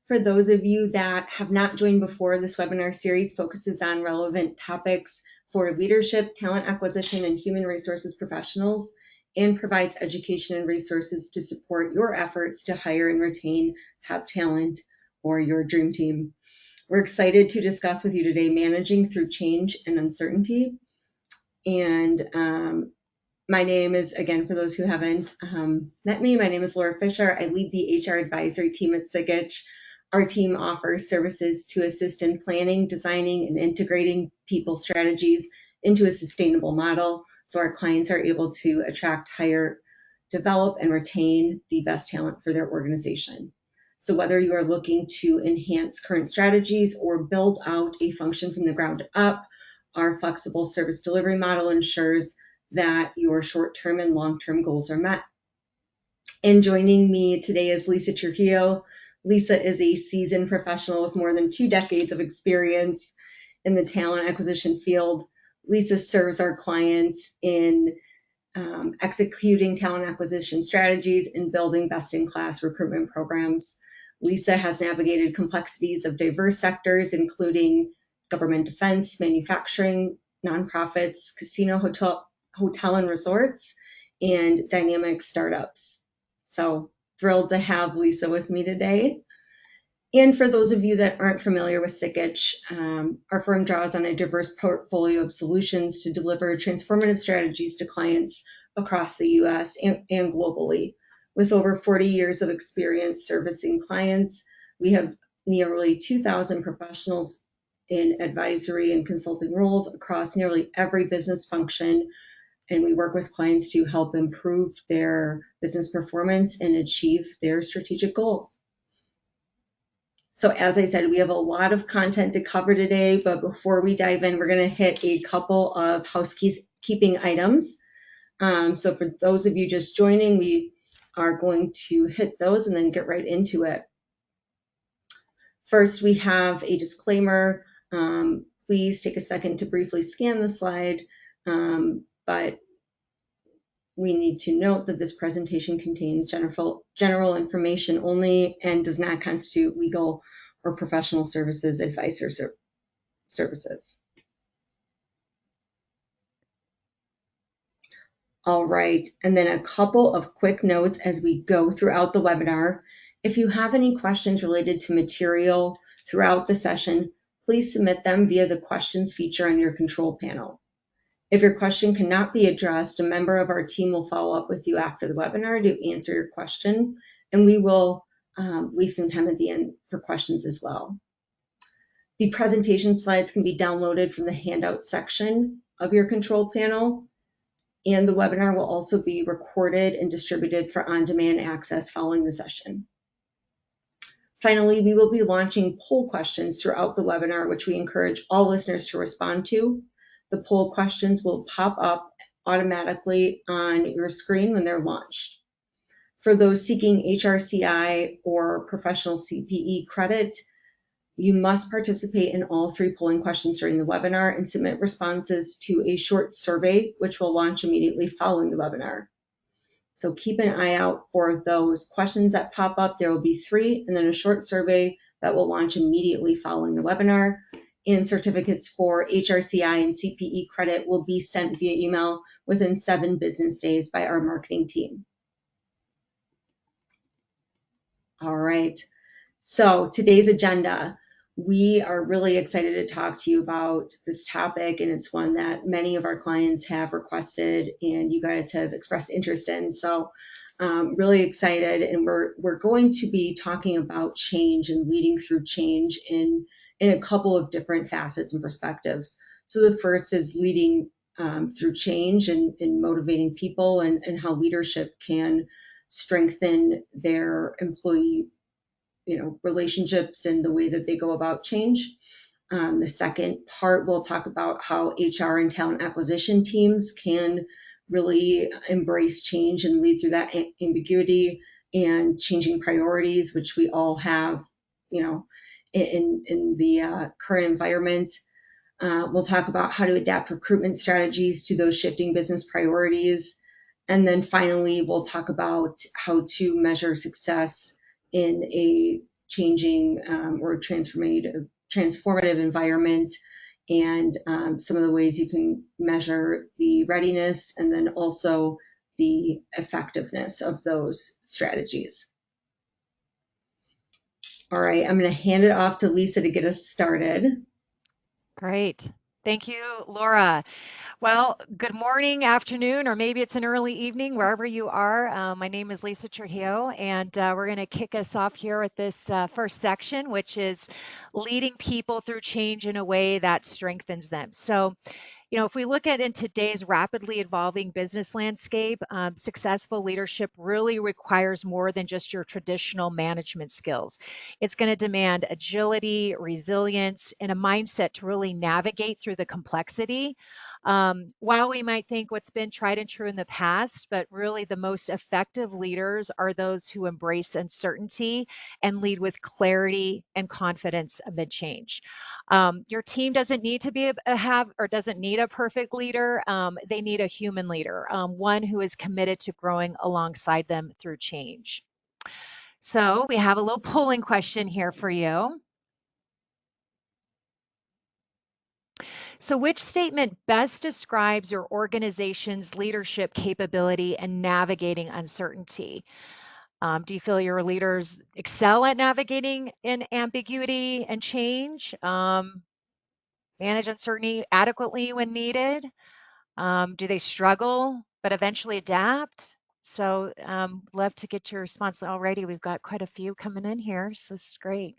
For those of you that have not joined before, this webinar series focuses on relevant topics for leadership, talent acquisition, and human resources professionals, and provides education and resources to support your efforts to hire and retain top talent or your dream team. We're excited to discuss with you today managing through change and uncertainty. And my name is, again, for those who haven't met me, my name is Laura Fisher. I lead the HR advisory team at Sikich. Our team offers services to assist in planning, designing, and integrating people strategies into a sustainable model so our clients are able to attract, hire, develop, and retain the best talent for their organization. So whether you are looking to enhance current strategies or build out a function from the ground up, our flexible service delivery model ensures that your short-term and long-term goals are met. And joining me today is Lisa Trujillo. Lisa is a seasoned professional with more than 2 decades of experience in the talent acquisition field. Lisa serves our clients in executing talent acquisition strategies and building best-in-class recruitment programs. Lisa has navigated complexities of diverse sectors, including government defense, manufacturing, nonprofits, casino, hotel and resorts, and dynamic startups. So thrilled to have Lisa with me today. And for those of you that aren't familiar with Sikich, our firm draws on a diverse portfolio of solutions to deliver transformative strategies to clients across the US and globally. With over 40 years of experience servicing clients, we have nearly 2,000 professionals in advisory and consulting roles across nearly every business function, and we work with clients to help improve their business performance and achieve their strategic goals. So as I said, we have a lot of content to cover today, but before we dive in, we're going to hit a couple of housekeeping items. So for those of you just joining, we are going to hit those and then get right into it. First, we have a disclaimer. Please take a second to briefly scan the slide, but we need to note that this presentation contains general information only and does not constitute legal or professional services, advice, or services. All right, and then a couple of quick notes as we go throughout the webinar. If you have any questions related to material throughout the session, please submit them via the questions feature on your control panel. If your question cannot be addressed, a member of our team will follow up with you after the webinar to answer your question, and we will leave some time at the end for questions as well. The presentation slides can be downloaded from the handout section of your control panel, and the webinar will also be recorded and distributed for on-demand access following the session. Finally, we will be launching poll questions throughout the webinar, which we encourage all listeners to respond to. The poll questions will pop up automatically on your screen when they're launched. For those seeking HRCI or professional CPE credit, you must participate in all 3 polling questions during the webinar and submit responses to a short survey, which will launch immediately following the webinar. So keep an eye out for those questions that pop up. There will be 3, and then a short survey that will launch immediately following the webinar. And certificates for HRCI and CPE credit will be sent via email within 7 business days by our marketing team. All right, so today's agenda. We are really excited to talk to you about this topic, and it's one that many of our clients have requested and you guys have expressed interest in. So really excited, and we're going to be talking about change and leading through change in a couple of different facets and perspectives. So the first is leading through change and motivating people and how leadership can strengthen their employee relationships and the way that they go about change. The second part, we'll talk about how HR and talent acquisition teams can really embrace change and lead through that ambiguity and changing priorities, which we all have, in the current environment. We'll talk about how to adapt recruitment strategies to those shifting business priorities. And then finally, we'll talk about how to measure success in a changing or transformative environment, and some of the ways you can measure the readiness and then also the effectiveness of those strategies. All right, I'm going to hand it off to Lisa to get us started. Great. Thank you, Laura. Well, good morning, afternoon, or maybe it's an early evening, wherever you are. My name is Lisa Trujillo, and we're going to kick us off here with this first section, which is leading people through change in a way that strengthens them. So, if we look at in today's rapidly evolving business landscape, successful leadership really requires more than just your traditional management skills. It's going to demand agility, resilience, and a mindset to really navigate through the complexity. While we might think what's been tried and true in the past, but really the most effective leaders are those who embrace uncertainty and lead with clarity and confidence amid change. Your team doesn't need to be have or doesn't need a perfect leader. They need a human leader, one who is committed to growing alongside them through change. So we have a little polling question here for you. So, which statement best describes your organization's leadership capability in navigating uncertainty? Do you feel your leaders excel at navigating in ambiguity and change? Manage uncertainty adequately when needed? Do they struggle but eventually adapt? So, love to get your response already. We've got quite a few coming in here, so this is great.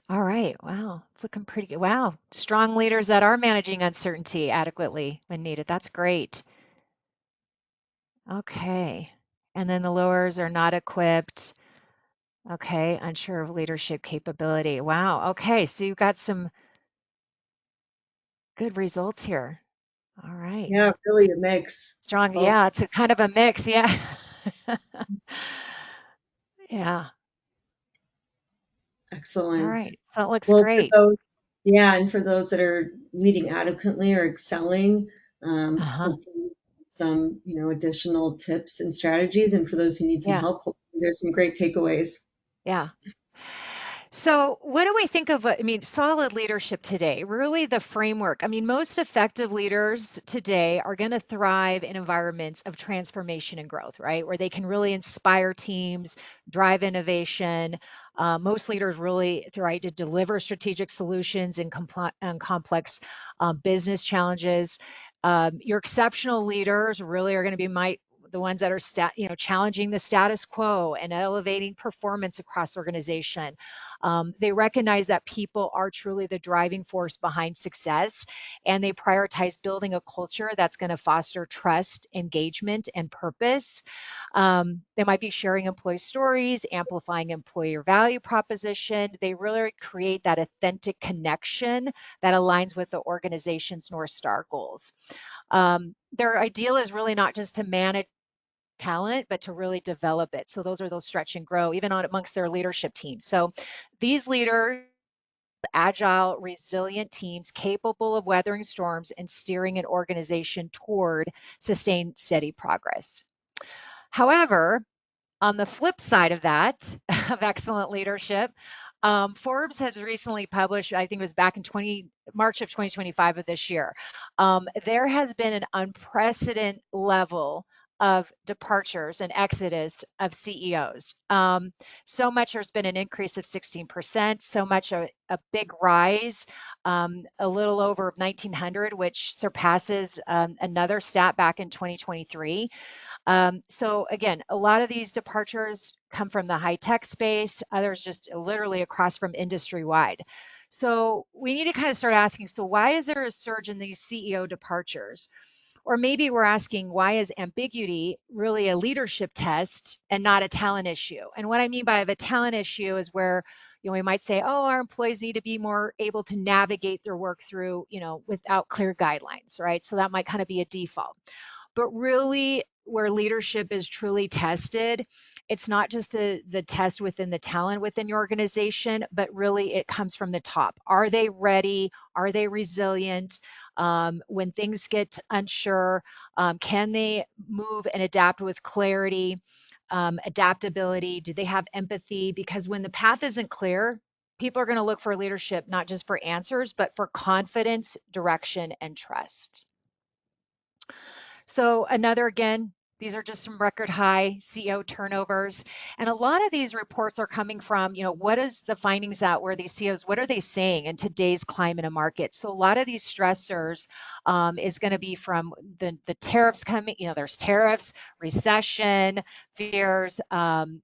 All right. Wow. It's looking pretty good. Wow. Strong leaders that are managing uncertainty adequately when needed. That's great. Okay. And then the lowers are not equipped. Okay. Unsure of leadership capability. Wow. Okay. So you've got some good results here. All Yeah, right. really a mix. Strong. Both. Yeah. It's a kind of a mix. Yeah. Yeah. All Excellent. right. So it looks Well, for great. those, yeah, and for those that are leading adequately or excelling, Uh-huh. hopefully some, additional tips and strategies. And for those who need some Yeah. help, hopefully there's some great takeaways. Yeah. So, what do we think of, solid leadership today? Really, the framework. Most effective leaders today are going to thrive in environments of transformation and growth, right? Where they can really inspire teams, drive innovation. Most leaders really try to deliver strategic solutions in complex business challenges. Your exceptional leaders really are going to be the ones that are challenging the status quo and elevating performance across organization. They recognize that people are truly the driving force behind success, and they prioritize building a culture that's going to foster trust, engagement, and purpose. They might be sharing employee stories, amplifying employer value proposition. They really create that authentic connection that aligns with the organization's North Star goals. Their ideal is really not just to manage talent, but to really develop it. So those are those stretch and grow, even on amongst their leadership team. So these leaders, agile, resilient teams capable of weathering storms and steering an organization toward sustained, steady progress. However, on the flip side of that, of excellent leadership, Forbes has recently published, I think it was back in March of 2025 of this year, there has been an unprecedented level of departures and exodus of CEOs. So much, there's been an increase of 16%, so much a big rise, a little over 1,900, which surpasses another stat back in 2023. So again, a lot of these departures come from the high tech space, others just literally across from industry wide. So we need to kind of start asking, so why is there a surge in these CEO departures? Or maybe we're asking, why is ambiguity really a leadership test and not a talent issue? And what I mean by a talent issue is where we might say, oh, our employees need to be more able to navigate their work through, without clear guidelines, right? So that might kind of be a default. But really, where leadership is truly tested it's not just the test within the talent within your organization, but really it comes from the top. Are they ready? Are they resilient? When things get unsure, can they move and adapt with clarity, adaptability? Do they have empathy? Because when the path isn't clear, people are going to look for leadership, not just for answers, but for confidence, direction, and trust. So another, again, these are just some record high CEO turnovers. And a lot of these reports are coming from, what is the findings out where these CEOs, what are they saying in today's climate and market? So a lot of these stressors is going to be from the tariffs coming, there's tariffs, recession, fears,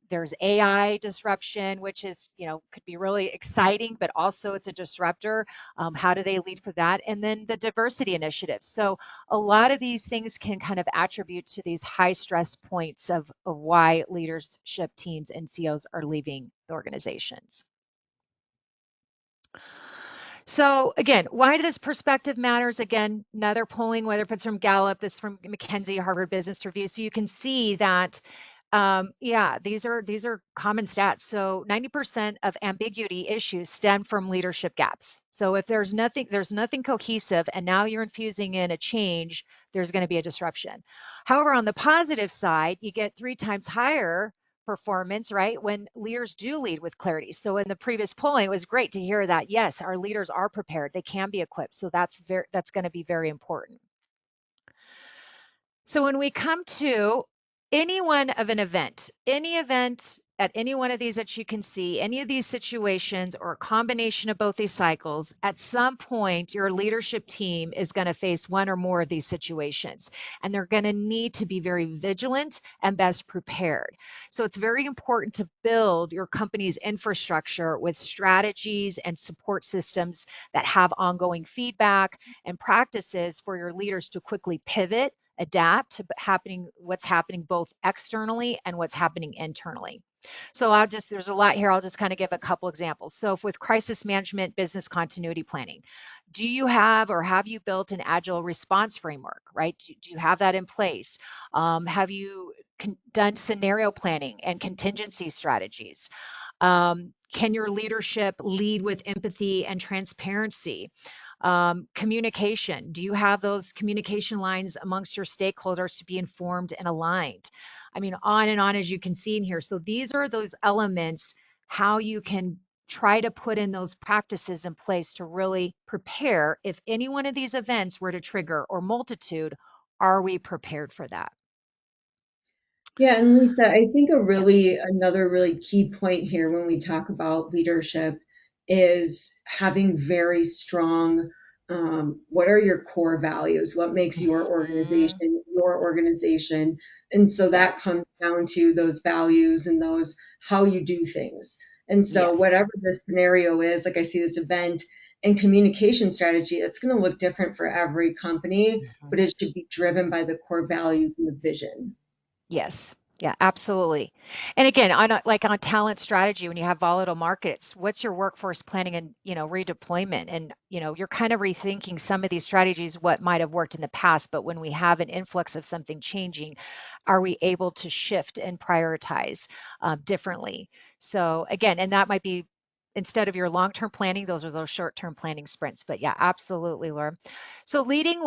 there's AI disruption, which is, could be really exciting, but also it's a disruptor. How do they lead for that? And then the diversity initiatives. So a lot of these things can kind of attribute to these high stress points of why leadership teams and CEOs are leaving the organizations. So again, why this perspective matters, again, another polling, whether if it's from Gallup, this from McKinsey, Harvard Business Review. So you can see that yeah, these are common stats. So 90% of ambiguity issues stem from leadership gaps. So if there's nothing cohesive, and now you're infusing in a change, there's going to be a disruption. However, on the positive side, you get 3 times higher performance, right? When leaders do lead with clarity. So in the previous polling, it was great to hear that yes, our leaders are prepared, they can be equipped. So that's going to be very important. So when we come to any one of any event at any one of these that you can see, any of these situations or a combination of both these cycles, at some point your leadership team is going to face one or more of these situations, and they're going to need to be very vigilant and best prepared. So it's very important to build your company's infrastructure with strategies and support systems that have ongoing feedback and practices for your leaders to quickly pivot, adapt to what's happening both externally and what's happening internally. So there's a lot here. I'll just kind of give a couple examples. So if with crisis management, business continuity planning, do you have or have you built an agile response framework, right? Do you have that in place? Have you done scenario planning and contingency strategies? Can your leadership lead with empathy and transparency? Communication. Do you have those communication lines amongst your stakeholders to be informed and aligned? I mean, on and on as you can see in here. So these are those elements, how you can try to put in those practices in place to really prepare if any one of these events were to trigger, or multitude, are we prepared for that? Yeah, and Lisa, I think Yeah. another really key point here when we talk about leadership is having very strong, what are your core values? What makes Mhm. your organization? And so that Yes. comes down to those values and those how you do things. And so Yes. whatever the scenario is, like I see this event and communication strategy, it's going to look different for every company, but Mhm. it should be driven by the core values and the vision. Yes. Yeah, absolutely. And again, like on talent strategy, when you have volatile markets, what's your workforce planning and, redeployment? And, you're kind of rethinking some of these strategies, what might have worked in the past, but when we have an influx of something changing, are we able to shift and prioritize differently? So again, and that might be instead of your long-term planning, those are those short-term planning sprints. But yeah, absolutely, Laura. So leading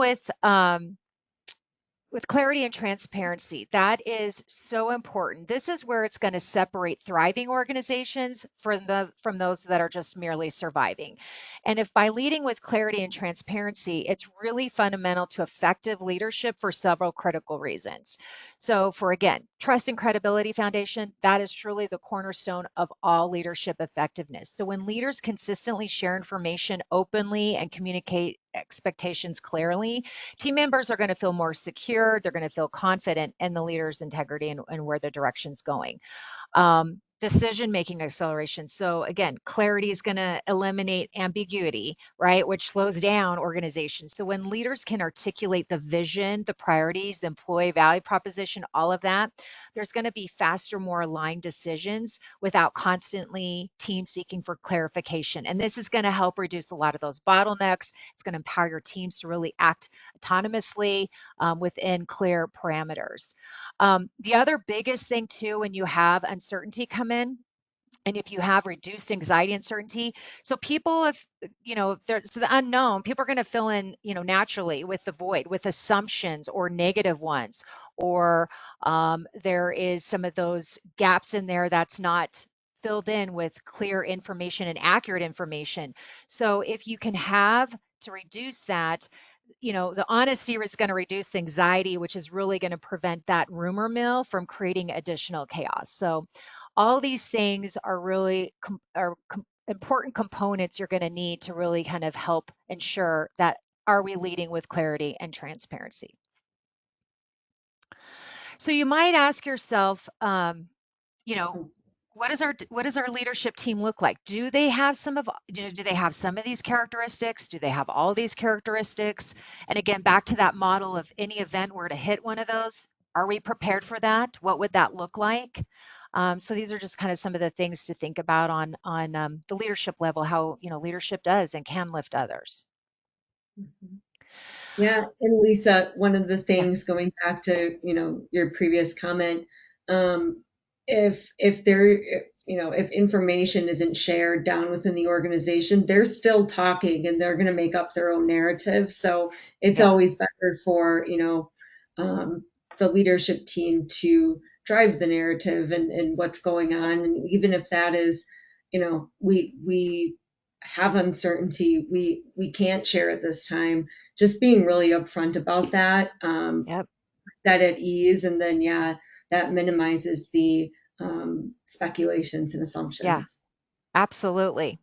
with clarity and transparency, that is so important. This is where it's going to separate thriving organizations from those that are just merely surviving. And if by leading with clarity and transparency, it's really fundamental to effective leadership for several critical reasons. So for, again, trust and credibility foundation, that is truly the cornerstone of all leadership effectiveness. So when leaders consistently share information openly and communicate expectations clearly, team members are going to feel more secure. They're going to feel confident in the leader's integrity and where the direction's going. decision-making acceleration. So again, clarity is going to eliminate ambiguity, right? Which slows down organizations. So when leaders can articulate the vision, the priorities, the employee value proposition, all of that, there's going to be faster, more aligned decisions without constantly team seeking for clarification. And this is going to help reduce a lot of those bottlenecks. It's going to empower your teams to really act autonomously within clear parameters. The other biggest thing too, when you have uncertainty come in, and if you have reduced anxiety uncertainty, so people, if if there's the unknown, people are going to fill in naturally with the void, with assumptions or negative ones, or there is some of those gaps in there that's not filled in with clear information and accurate information. So if you can have to reduce that, the honesty is going to reduce the anxiety, which is really going to prevent that rumor mill from creating additional chaos. So all these things are really important components you're going to need to really kind of help ensure that are we leading with clarity and transparency. So you might ask yourself, you know, what does our leadership team look like? Do they have do they have some of these characteristics? Do they have all these characteristics? And again, back to that model of any event were to hit one of those, are we prepared for that? What would that look like? So these are just kind of some of the things to think about on the leadership level, how leadership does and can lift others. Yeah, and Lisa, one of the Yeah. things going back to, your previous comment, if there, if information isn't shared down within the organization, they're still talking and they're going to make up their own narrative. So it's Yep. always better for, the leadership team to drive the narrative and what's going on. And even if that is, we have uncertainty, we can't share at this time, just being really upfront about that, Yep. that at ease, and then yeah, that minimizes the speculations and Yeah. assumptions. Absolutely.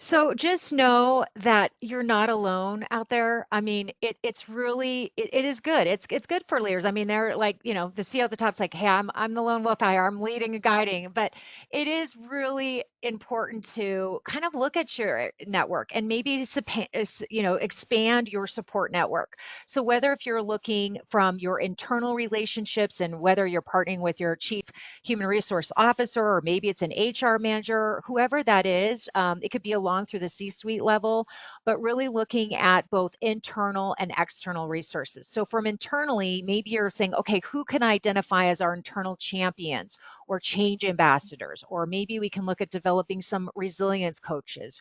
So just know that you're not alone out there. I mean, it's really it is good. It's good for leaders. I mean, they're like, the CEO at the top's like, hey, I'm the lone wolf out here. I'm leading and guiding. But it is really important to kind of look at your network and maybe expand your support network. So whether if you're looking from your internal relationships and whether you're partnering with your chief human resource officer, or maybe it's an HR manager, whoever that is. It could be along through the C-suite level, but really looking at both internal and external resources. So from internally, maybe you're saying, okay, who can I identify as our internal champions or change ambassadors? Or maybe we can look at developing some resilience coaches,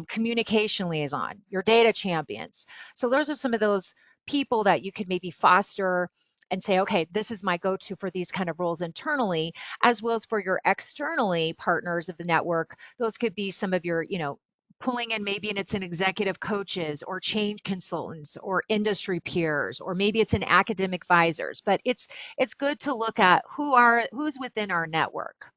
communication liaison, your data champions. So those are some of those people that you could maybe foster and say, okay, this is my go-to for these kind of roles internally, as well as for your externally partners of the network. Those could be some of your, pulling in, maybe and it's an executive coaches or change consultants or industry peers, or maybe it's an academic advisors. But it's good to look at who's within our network.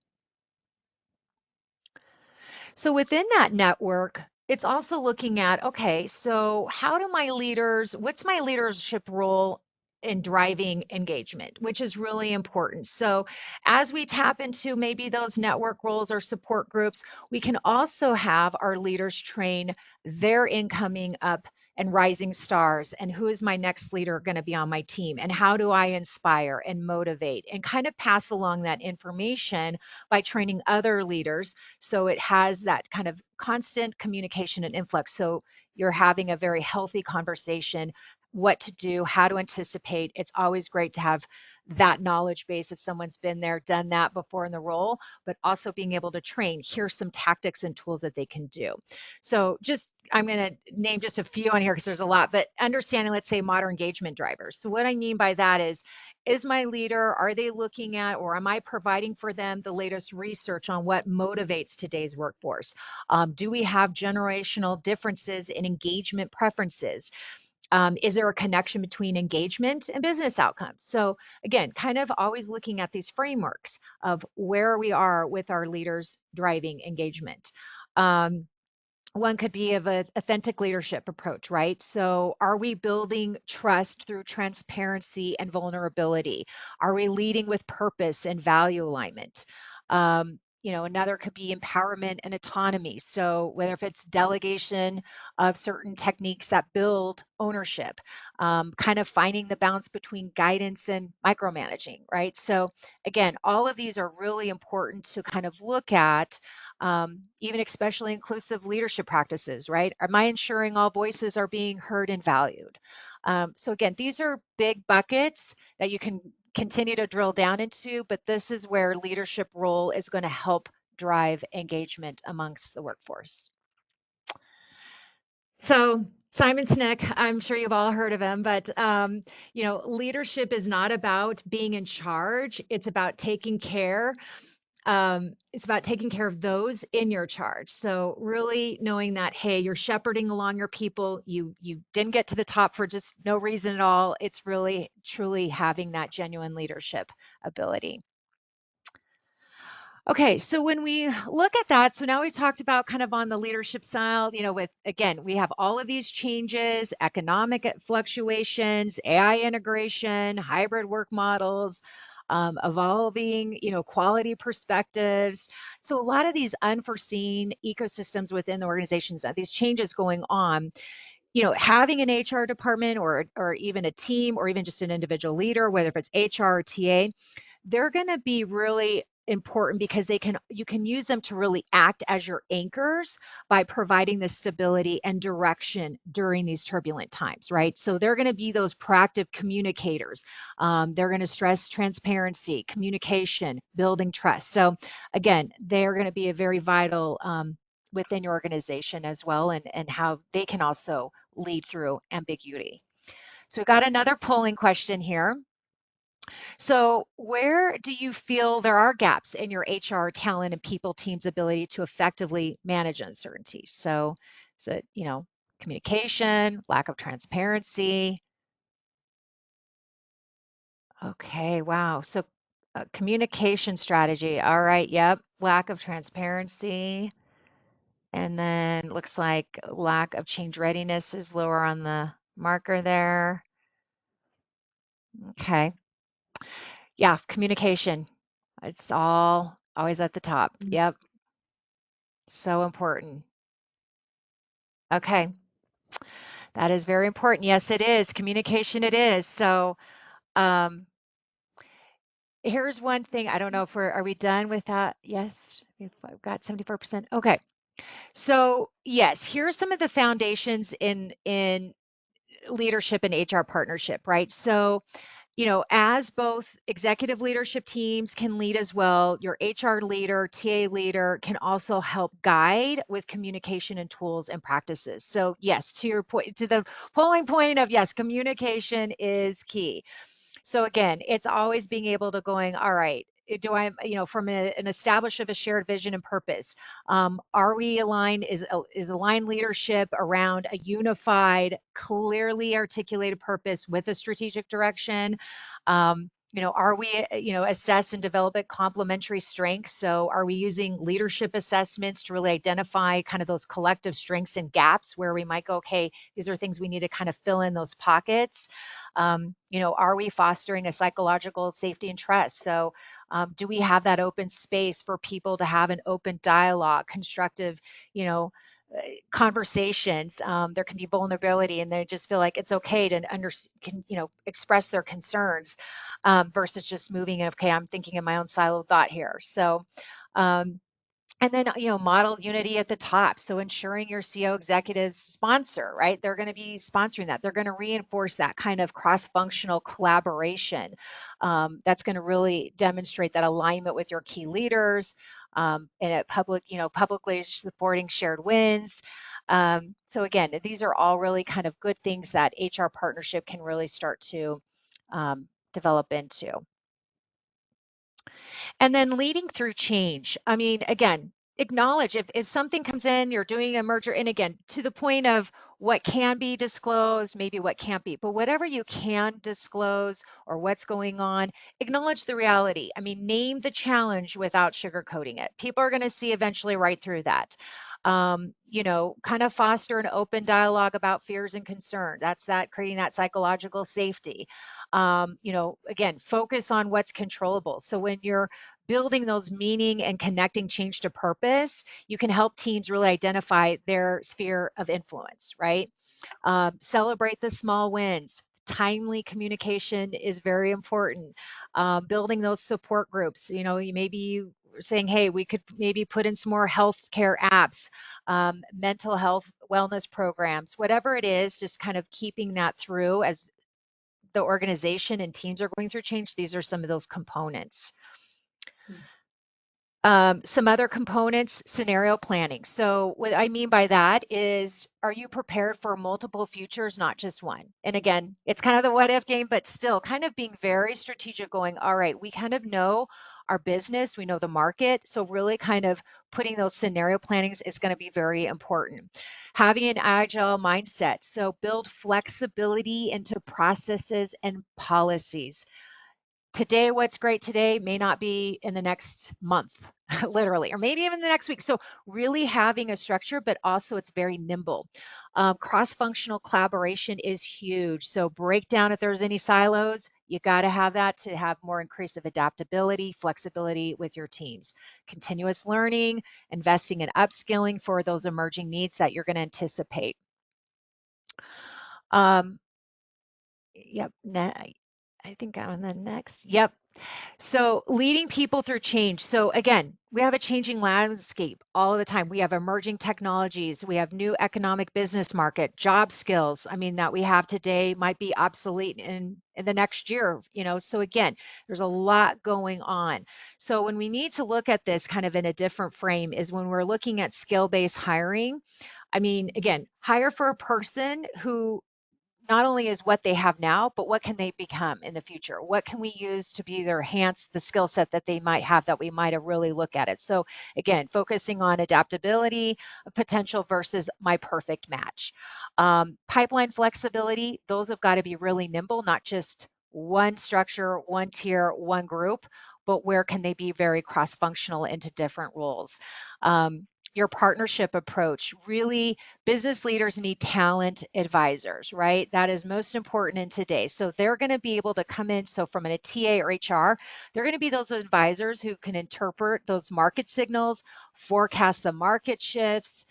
So within that network, it's also looking at, okay, so what's my leadership role in driving engagement, which is really important. So as we tap into maybe those network roles or support groups, we can also have our leaders train their incoming up and rising stars, and who is my next leader going to be on my team, and how do I inspire and motivate and kind of pass along that information by training other leaders, so it has that kind of constant communication and influx. So you're having a very healthy conversation, what to do, how to anticipate. It's always great to have that knowledge base if someone's been there, done that before in the role, but also being able to train. Here's some tactics and tools that they can do. So I'm going to name just a few on here because there's a lot, but understanding, let's say, modern engagement drivers. So what I mean by that is my leader, are they looking at, or am I providing for them the latest research on what motivates today's workforce? Do we have generational differences in engagement preferences? Is there a connection between engagement and business outcomes? So again, kind of always looking at these frameworks of where we are with our leaders driving engagement. One could be of an authentic leadership approach, right? So, are we building trust through transparency and vulnerability? Are we leading with purpose and value alignment? Another could be empowerment and autonomy. So, whether if it's delegation of certain techniques that build ownership, kind of finding the balance between guidance and micromanaging, right? So, again, all of these are really important to kind of look at, even especially inclusive leadership practices, right? Am I ensuring all voices are being heard and valued? So again, these are big buckets that you can continue to drill down into, but this is where leadership role is going to help drive engagement amongst the workforce. So Simon Sinek, I'm sure you've all heard of him, but leadership is not about being in charge. It's about taking care. It's about taking care of those in your charge. So really knowing that, hey, you're shepherding along your people. You didn't get to the top for just no reason at all. It's really truly having that genuine leadership ability. Okay, so when we look at that, so now we've talked about kind of on the leadership style, with again, we have all of these changes, economic fluctuations, AI integration, hybrid work models, evolving, quality perspectives. So a lot of these unforeseen ecosystems within the organizations, these changes going on, having an HR department or even a team or even just an individual leader, whether if it's HR or TA, they're going to be really important because you can use them to really act as your anchors by providing the stability and direction during these turbulent times, right? So they're going to be those proactive communicators. They're going to stress transparency, communication, building trust. So again, they're going to be a very vital within your organization as well, and how they can also lead through ambiguity. So we've got another polling question here. So, where do you feel there are gaps in your HR talent and people team's ability to effectively manage uncertainty? So, is it, communication, lack of transparency? Okay, wow. So, communication strategy. All right, yep. Lack of transparency. And then looks like lack of change readiness is lower on the marker there. Okay. Yeah, communication. It's all always at the top. Yep. So important. Okay, that is very important. Yes, it is. Communication, it is. So, um, here's one thing. I don't know if are we done with that? Yes, if I've got 74%. Okay. So, yes, here's some of the foundations in leadership and HR partnership, right? So, as both executive leadership teams can lead as well, your HR leader, TA leader can also help guide with communication and tools and practices. So, yes, to your point, to the polling point of yes, communication is key. So again, it's always being able to going, all right, do I, from an establish of a shared vision and purpose, are we aligned, is aligned leadership around a unified, clearly articulated purpose with a strategic direction? Are we, assess and develop complementary strengths? So are we using leadership assessments to really identify kind of those collective strengths and gaps where we might go, okay, these are things we need to kind of fill in those pockets? Are we fostering a psychological safety and trust? So, do we have that open space for people to have an open dialogue, constructive, you know, conversations? There can be vulnerability, and they just feel like it's okay to express their concerns, versus just moving in. Okay, I'm thinking in my own siloed thought here. So. And then, model unity at the top. So ensuring your CO executives sponsor, right? They're going to be sponsoring that. They're going to reinforce that kind of cross-functional collaboration. That's going to really demonstrate that alignment with your key leaders, and at publicly supporting shared wins. So again, these are all really kind of good things that HR partnership can really start to develop into. And then leading through change. I mean, again, acknowledge if something comes in, you're doing a merger, and again, to the point of what can be disclosed, maybe what can't be, but whatever you can disclose or what's going on, acknowledge the reality. I mean, name the challenge without sugarcoating it. People are going to see eventually right through that. Kind of foster an open dialogue about fears and concern. That's that creating that psychological safety. Again, focus on what's controllable. So when you're building those meaning and connecting change to purpose, you can help teams really identify their sphere of influence, right? Celebrate the small wins. Timely communication is very important. Building those support groups. You maybe you saying, hey, we could maybe put in some more healthcare apps, mental health wellness programs, whatever it is, just kind of keeping that through as the organization and teams are going through change. These are some of those components. Some other components, scenario planning. So what I mean by that is, are you prepared for multiple futures, not just one? And again, it's kind of the what if game, but still kind of being very strategic going, all right, we kind of know our business, we know the market. So really kind of putting those scenario plannings is going to be very important. Having an agile mindset. So build flexibility into processes and policies. Today, what's great today may not be in the next month, literally, or maybe even the next week. So really having a structure, but also it's very nimble. Cross-functional collaboration is huge. So break down if there's any silos. You got to have that to have more increase of adaptability, flexibility with your teams. Continuous learning, investing in upskilling for those emerging needs that you're going to anticipate. Um, yep. I think I'm on the next. Yep. So leading people through change. So again, we have a changing landscape all the time. We have emerging technologies. We have new economic business market, job skills. I mean, that we have today might be obsolete in the next year, So again, there's a lot going on. So when we need to look at this kind of in a different frame is when we're looking at skill-based hiring. I mean, again, hire for a person who not only is what they have now, but what can they become in the future? What can we use to be either enhance the skill set that they might have that we might have really look at it? So again, focusing on adaptability, potential versus my perfect match. Pipeline flexibility, those have got to be really nimble, not just one structure, one tier, one group, but where can they be very cross-functional into different roles? Your partnership approach, really business leaders need talent advisors, right? That is most important in today. So they're going to be able to come in. So from a TA or HR, they're going to be those advisors who can interpret those market signals, forecast the market shifts,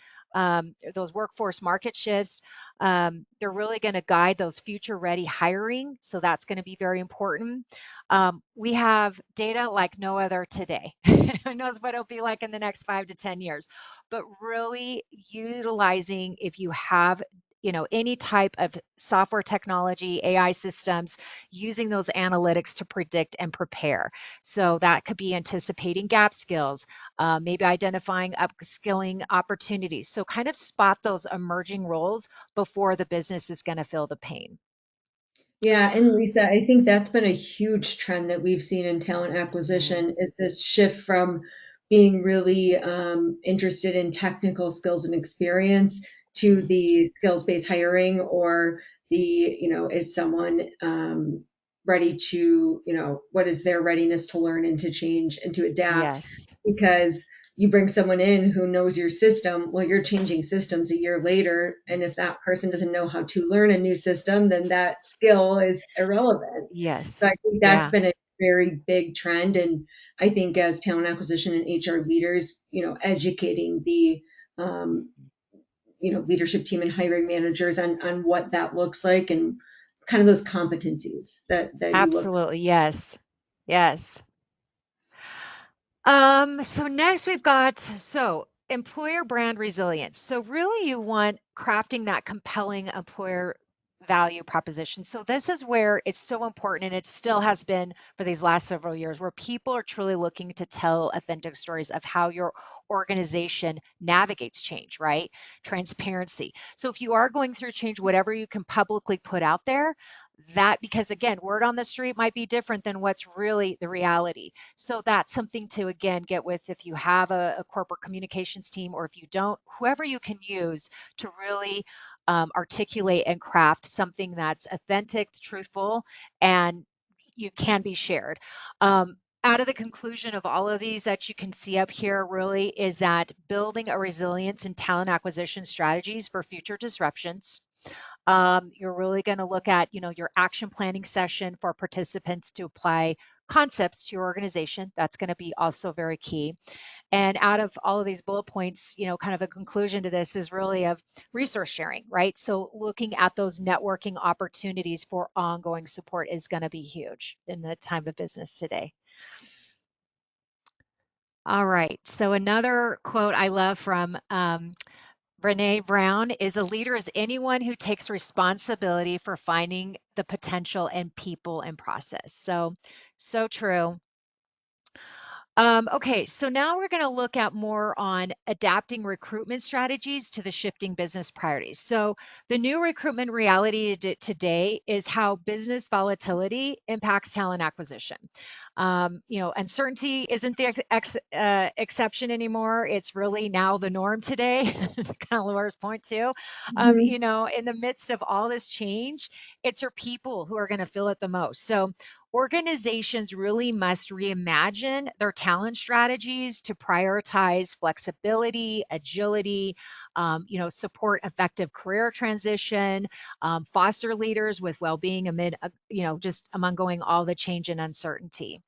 those workforce market shifts. They're really going to guide those future ready hiring. So that's going to be very important. We have data like no other today. Who knows what it'll be like in the next 5 to 10 years, but really utilizing if you have any type of software technology, AI systems, using those analytics to predict and prepare. So that could be anticipating gap skills, maybe identifying upskilling opportunities. So kind of spot those emerging roles before the business is going to feel the pain. Yeah, and Lisa, I think that's been a huge trend that we've seen in talent Mhm. acquisition is this shift from being really interested in technical skills and experience to Mhm. the skills-based hiring or the, is someone ready to, what is their readiness to learn and to change and to adapt? Yes. Because you bring someone in who knows your system, well, you're changing systems a year later. And if that person doesn't know how to learn a new system, then that skill is irrelevant. So I Yes. think that's Yeah. been a very big trend. And I think as talent acquisition and HR leaders, educating the, leadership team and hiring managers on what that looks like and kind of those competencies that you look. Absolutely. Yes. Yes. So next we've got employer brand resilience. So really you want crafting that compelling employer value proposition. So this is where it's so important and it still has been for these last several years where people are truly looking to tell authentic stories of how your organization navigates change, right? Transparency. So if you are going through change, whatever you can publicly put out there, That, because again, word on the street might be different than what's really the reality. So that's something to again get with if you have a corporate communications team, or if you don't, whoever you can use to really articulate and craft something that's authentic, truthful, and you can be shared. Out of the conclusion of all of these that you can see up here really is that building a resilience in talent acquisition strategies for future disruptions. You're really going to look at, your action planning session for participants to apply concepts to your organization. That's going to be also very key. And out of all of these bullet points, kind of a conclusion to this is really of resource sharing, right? So looking at those networking opportunities for ongoing support is going to be huge in the time of business today. All right. So another quote I love from Brene Brown is, a leader is anyone who takes responsibility for finding the potential in people and process. So true. Okay, so now we're going to look at more on adapting recruitment strategies to the shifting business priorities. So the new recruitment reality today is how business volatility impacts talent acquisition. Uncertainty isn't the exception anymore. It's really now the norm today, to kind of Laura's point too. Mhm. In the midst of all this change, it's our people who are going to feel it the most. So organizations really must reimagine their talent strategies to prioritize flexibility, agility, support effective career transition, foster leaders with well-being amid, just among going all the change and uncertainty.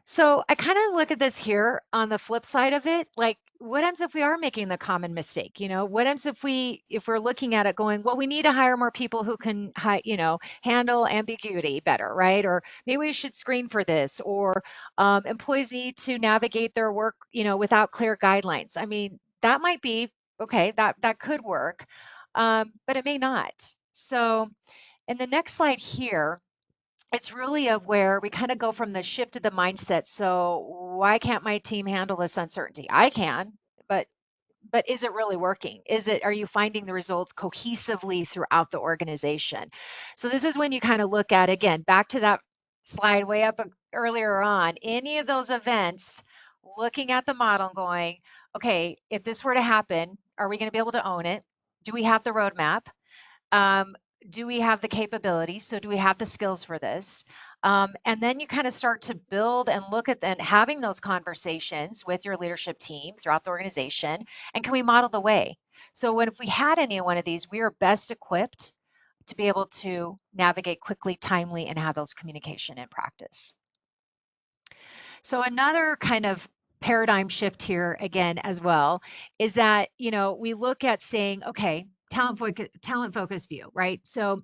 So I kind of look at this here on the flip side of it, like what happens if we are making the common mistake? What happens if we're looking at it going, well, we need to hire more people who can, handle ambiguity better, right? Or maybe we should screen for this, or employees need to navigate their work, without clear guidelines. I mean, that might be okay. That could work, but it may not. So in the next slide here, it's really of where we kind of go from the shift to the mindset. So why can't my team handle this uncertainty? I can, but is it really working? Are you finding the results cohesively throughout the organization? So this is when you kind of look at, again, back to that slide way up earlier on, any of those events, looking at the model and going, okay, if this were to happen, are we going to be able to own it? Do we have the roadmap? Um, do we have the capabilities? So do we have the skills for this? And then you kind of start to build and look at then having those conversations with your leadership team throughout the organization. And can we model the way? So if we had any one of these, we are best equipped to be able to navigate quickly, timely, and have those communication in practice. So another kind of paradigm shift here again as well is that, we look at saying, okay, talent focused view, right? So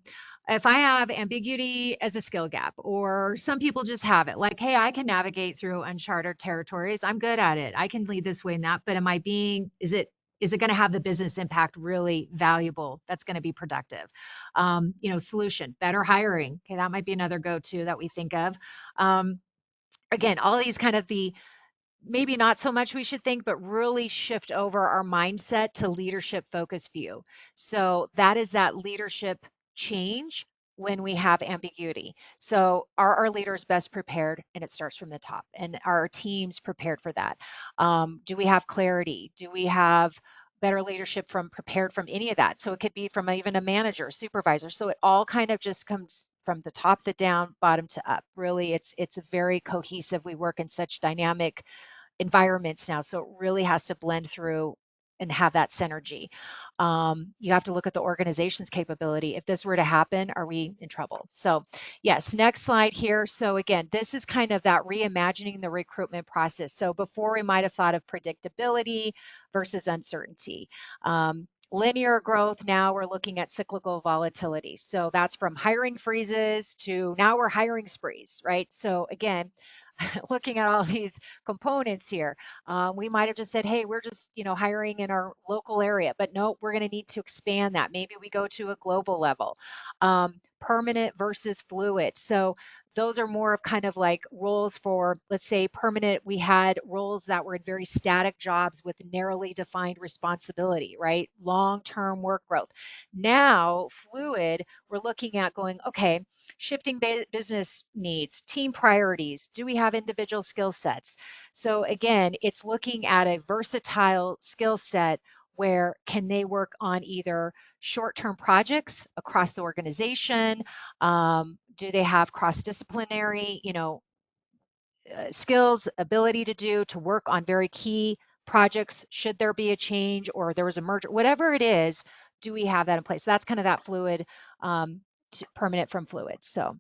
if I have ambiguity as a skill gap, or some people just have it like, hey, I can navigate through uncharted territories. I'm good at it. I can lead this way and that, but is it going to have the business impact really valuable? That's going to be productive. Solution, better hiring. Okay, that might be another go-to that we think of. Again, all these kind of the maybe not so much we should think, but really shift over our mindset to leadership focused view. So that is that leadership change when we have ambiguity. So are our leaders best prepared? And it starts from the top. And are our teams prepared for that? Do we have clarity? Do we have better leadership from prepared from any of that? So it could be from even a manager, supervisor. So it all kind of just comes from the top to down, bottom to up. Really, it's a very cohesive. We work in such dynamic environments now. So it really has to blend through and have that synergy. You have to look at the organization's capability. If this were to happen, are we in trouble? So yes, next slide here. So again, this is kind of that reimagining the recruitment process. So before we might have thought of predictability versus uncertainty. Linear growth, now we're looking at cyclical volatility. So that's from hiring freezes to now we're hiring sprees, right? So again, looking at all these components here, we might have just said, hey, we're just hiring in our local area, but no, we're going to need to expand that. Maybe we go to a global level. permanent versus fluid. So those are more of kind of like roles for, let's say, permanent. We had roles that were in very static jobs with narrowly defined responsibility, right? Long-term work growth. Now, fluid, we're looking at going, okay, shifting business needs, team priorities. Do we have individual skill sets? So again, it's looking at a versatile skill set where can they work on either short-term projects across the organization? Do they have cross-disciplinary, skills, ability to work on very key projects? Should there be a change or there was a merger, whatever it is, do we have that in place? So that's kind of that fluid, permanent from fluid. So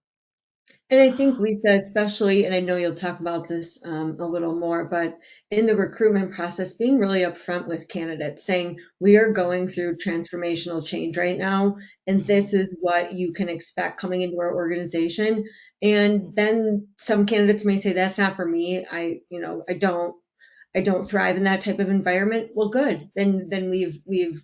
And I think, Lisa, especially, and I know you'll talk about this a little more, but in the recruitment process, being really upfront with candidates, saying, we are going through transformational change right now, and mhm, this is what you can expect coming into our organization. And mhm, then some candidates may say, that's not for me. I don't thrive in that type of environment. Well, good. Then we've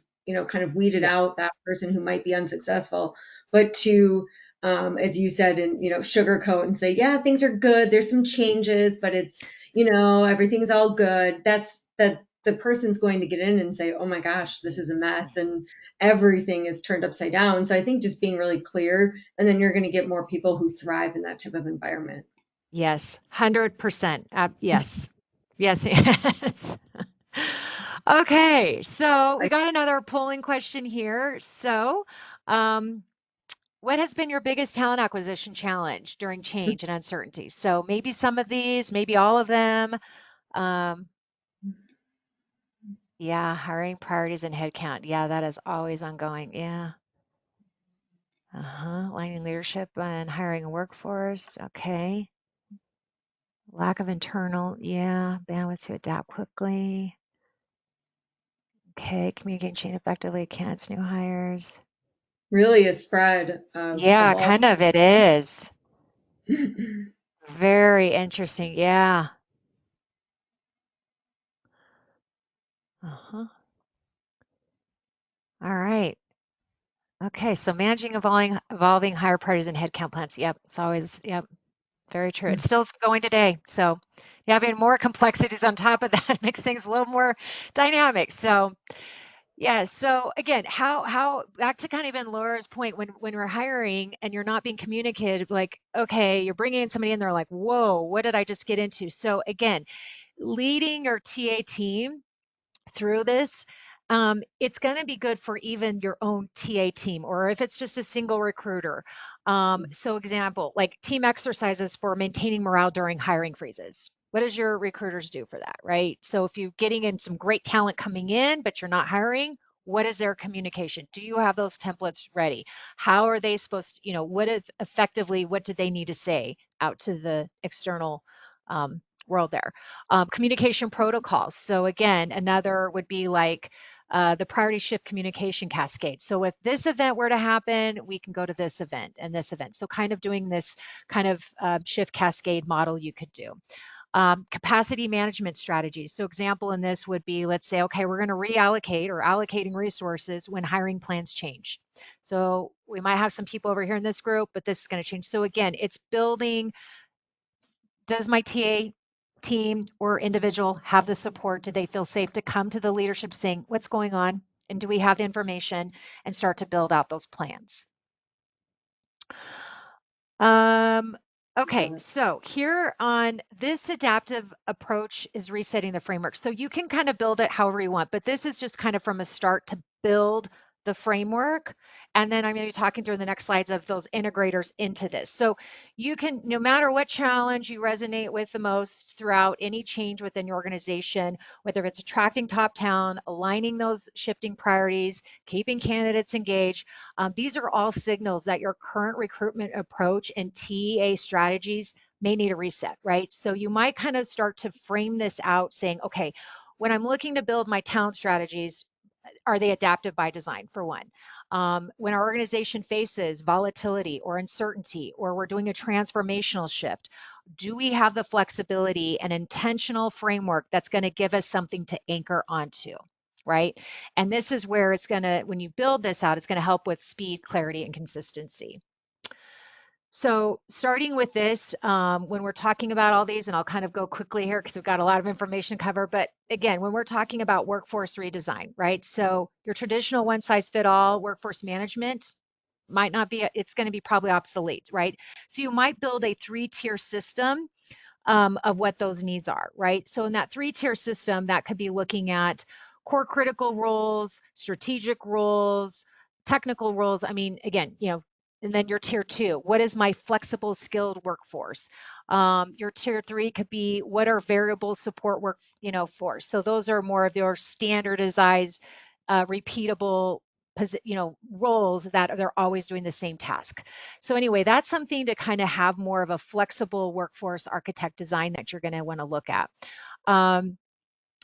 kind of weeded yeah, out that person who might be unsuccessful. But to as you said, and sugarcoat and say, yeah, things are good. There's some changes, but everything's all good. That the person's going to get in and say, oh my gosh, this is a mess, and everything is turned upside down. So I think just being really clear, and then you're going to get more people who thrive in that type of environment. yes, 100%. Yes, yes, yes. Okay, so we got another polling question here. So, um, what has been your biggest talent acquisition challenge during change and uncertainty? So maybe some of these, maybe all of them. Um, yeah, hiring priorities and headcount. Yeah, that is always ongoing. Yeah. Uh-huh. Aligning leadership and hiring a workforce. Okay. Lack of internal, yeah, bandwidth to adapt quickly. Okay, communicating chain effectively, candidates, new hires. Really a spread of Yeah, all. kind of it is. Very interesting. Yeah. Uh-huh. All right. Okay, so managing evolving higher priorities and headcount plans. Yep, it's always, yep, very true. It's still going today. So having more complexities on top of that makes things a little more dynamic. So yeah, so again, how back to kind of even Laura's point, when we're hiring and you're not being communicated, like, okay, you're bringing in somebody and they're like, whoa, what did I just get into? So again, leading your TA team through this, it's going to be good for even your own TA team, or if it's just a single recruiter. So, example, like team exercises for maintaining morale during hiring freezes. What does your recruiters do for that, right? So, if you're getting in some great talent coming in, but you're not hiring, what is their communication? Do you have those templates ready? How are they supposed to, what if effectively, what did they need to say out to the external world there? Communication protocols. So again, another would be like the priority shift communication cascade. So if this event were to happen, we can go to this event and this event. So kind of doing this kind of shift cascade model you could do. Capacity management strategies. So example in this would be, let's say, okay, we're going to reallocate or allocating resources when hiring plans change. So we might have some people over here in this group, but this is going to change. So again, it's building, does my TA team or individual have the support? Do they feel safe to come to the leadership saying, what's going on? And do we have the information and start to build out those plans? Um, okay, Love it. so here on this adaptive approach is resetting the framework. So you can kind of build it however you want, but this is just kind of from a start to build the framework. And then I'm going to be talking through the next slides of those integrators into this. So you can, no matter what challenge you resonate with the most throughout any change within your organization, whether it's attracting top talent, aligning those shifting priorities, keeping candidates engaged, these are all signals that your current recruitment approach and TA strategies may need a reset, right? So you might kind of start to frame this out saying, okay, when I'm looking to build my talent strategies, are they adaptive by design, for one? When our organization faces volatility or uncertainty, or we're doing a transformational shift, do we have the flexibility and intentional framework that's going to give us something to anchor onto? Right. And this is where it's going to, when you build this out, it's going to help with speed, clarity, and consistency. So starting with this, when we're talking about all these, and I'll kind of go quickly here because we've got a lot of information to cover, but again, when we're talking about workforce redesign, right? So your traditional one size fit all workforce management might not be, it's going to be probably obsolete, right? So you might build a three-tier system of what those needs are, right? So in that three-tier system, that could be looking at core critical roles, strategic roles, technical roles. I mean, again, and then your tier two, what is my flexible skilled workforce? Your tier three could be what are variable support work, force. So those are more of your standardized, repeatable, roles that they're always doing the same task. So anyway, that's something to kind of have more of a flexible workforce architect design that you're going to want to look at. Um,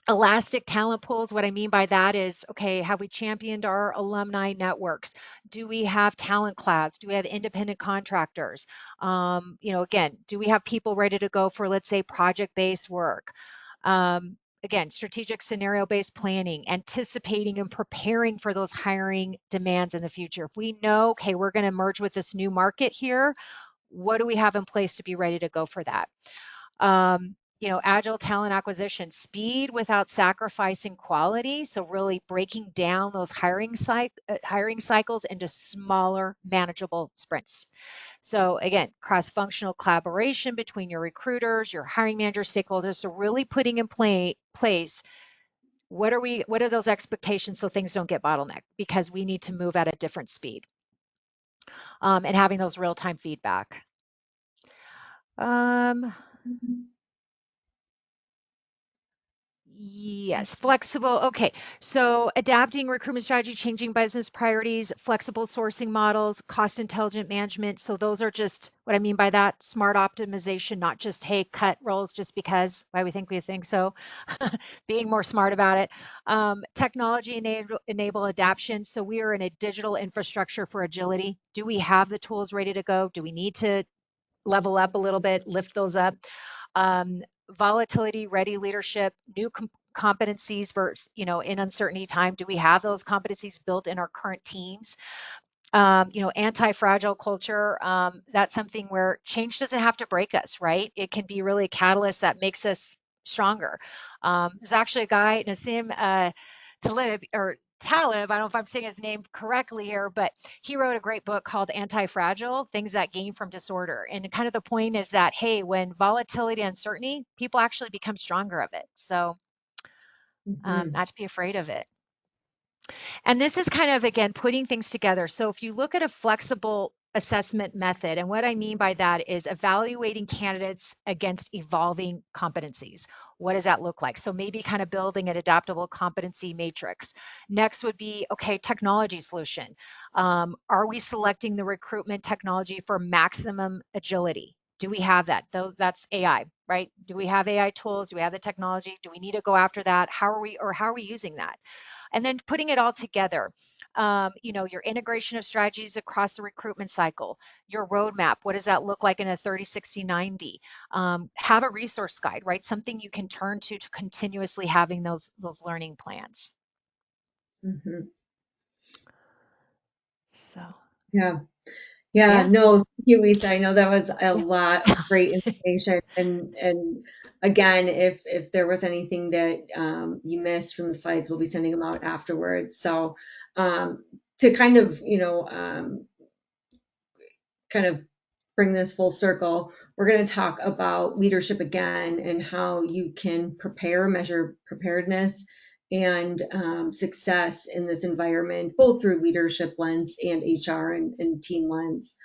Elastic talent pools, what I mean by that is, okay, have we championed our alumni networks? Do we have talent clouds? Do we have independent contractors? Again, do we have people ready to go for, let's say, project-based work? Again, strategic scenario-based planning, anticipating and preparing for those hiring demands in the future. If we know, okay, we're going to merge with this new market here, what do we have in place to be ready to go for that? Agile talent acquisition, speed without sacrificing quality. So really breaking down those hiring cycles into smaller, manageable sprints. So again, cross-functional collaboration between your recruiters, your hiring manager, stakeholders. So really putting in place what are those expectations so things don't get bottlenecked, because we need to move at a different speed, and having those real-time feedback. Um, Yes, flexible. Okay, so adapting recruitment strategy, changing business priorities, flexible sourcing models, cost intelligent management. So those are just what I mean by that. Smart optimization, not just, hey, cut roles just because why we think so. Being more smart about it. Technology enable adaption. So we are in a digital infrastructure for agility. Do we have the tools ready to go? Do we need to level up a little bit, lift those up? um, Volatility, ready leadership, new competencies for, in uncertainty time. Do we have those competencies built in our current teams? Anti-fragile culture. That's something where change doesn't have to break us, right? It can be really a catalyst that makes us stronger. There's actually a guy, Nassim Talib, I don't know if I'm saying his name correctly here, but he wrote a great book called Anti-Fragile, Things That Gain from Disorder. And kind of the point is that, hey, when volatility and uncertainty, people actually become stronger of it. So not to be afraid of it. And this is kind of, again, putting things together. So if you look at a flexible assessment method, and what I mean by that is evaluating candidates against evolving competencies. What does that look like? So maybe kind of building an adaptable competency matrix. Next would be, okay, technology solution. Are we selecting the recruitment technology for maximum agility? Do we have that? That's AI, right? Do we have AI tools? Do we have the technology? Do we need to go after that? How are we using that? And then putting it all together. Your integration of strategies across the recruitment cycle, your roadmap, what does that look like in a 30, 60, 90? Have a resource guide, right? Something you can turn to continuously having those learning plans. Mm-hmm. So, Yeah. Yeah, yeah. no, thank you, Lisa. I know that was a Yeah. lot of great information. And again, if there was anything that you missed from the slides, we'll be sending them out afterwards. So to kind of, kind of bring this full circle, we're going to talk about leadership again and how you can prepare, measure preparedness and success in this environment, both through leadership lens and HR and team lens.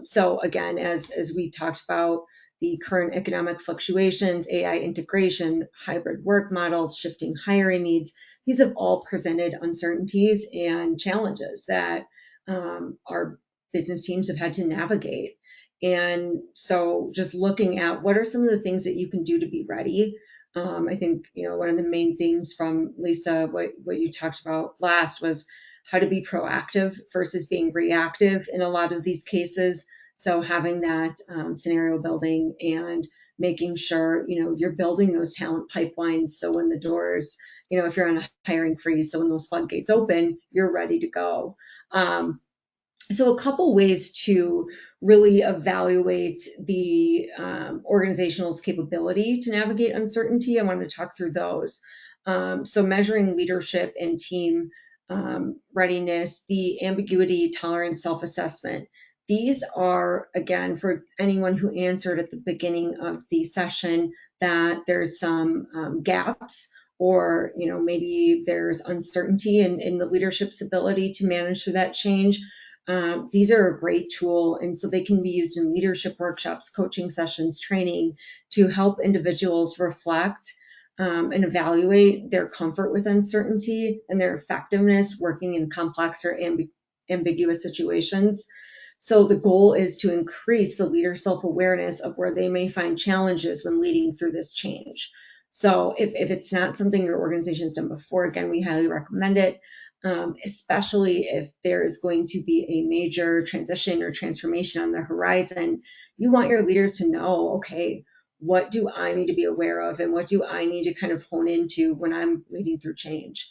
So again, as we talked about, the current economic fluctuations, AI integration, hybrid work models, shifting hiring needs, these have all presented uncertainties and challenges that our business teams have had to navigate. And so just looking at what are some of the things that you can do to be ready. I think, one of the main themes from Lisa, what you talked about last was how to be proactive versus being reactive in a lot of these cases. So having that scenario building and making sure, you're building those talent pipelines. So when the doors, if you're on a hiring freeze, so when those floodgates open, you're ready to go. So a couple ways to really evaluate the organizational's capability to navigate uncertainty. I wanted to talk through those. So measuring leadership and team readiness, the ambiguity, tolerance, self-assessment. These are, again, for anyone who answered at the beginning of the session that there's some gaps, or maybe there's uncertainty in the leadership's ability to manage through that change. These are a great tool, and so they can be used in leadership workshops, coaching sessions, training, to help individuals reflect and evaluate their comfort with uncertainty and their effectiveness working in complex or ambiguous situations. So the goal is to increase the leader's self-awareness of where they may find challenges when leading through this change. So if it's not something your organization's done before, again, we highly recommend it. Especially if there is going to be a major transition or transformation on the horizon. You want your leaders to know, okay, what do I need to be aware of, and what do I need to kind of hone into when I'm leading through change?